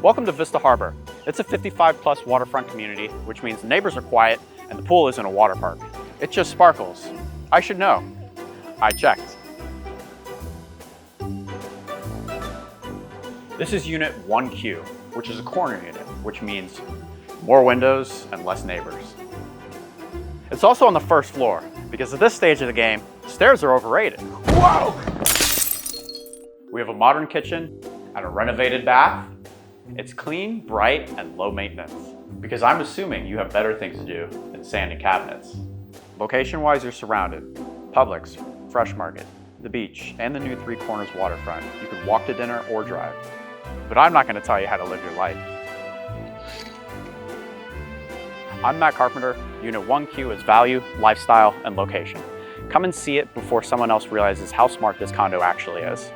Welcome to Vista Harbor. It's a 55+ waterfront community, which means the neighbors are quiet and the pool isn't a water park. It just sparkles. I should know. I checked. This is Unit 1Q, which is a corner unit, which means more windows and less neighbors. It's also on the first floor, because at this stage of the game, stairs are overrated. Whoa! We have a modern kitchen and a renovated bath. It's clean, bright, and low maintenance, because I'm assuming you have better things to do than sanding cabinets. Location-wise, you're surrounded. Publix, Fresh Market, the beach, and the new Three Corners waterfront. You can walk to dinner or drive. But I'm not going to tell you how to live your life. I'm Matt Carpenter. Unit 1Q is value, lifestyle, and location. Come and see it before someone else realizes how smart this condo actually is.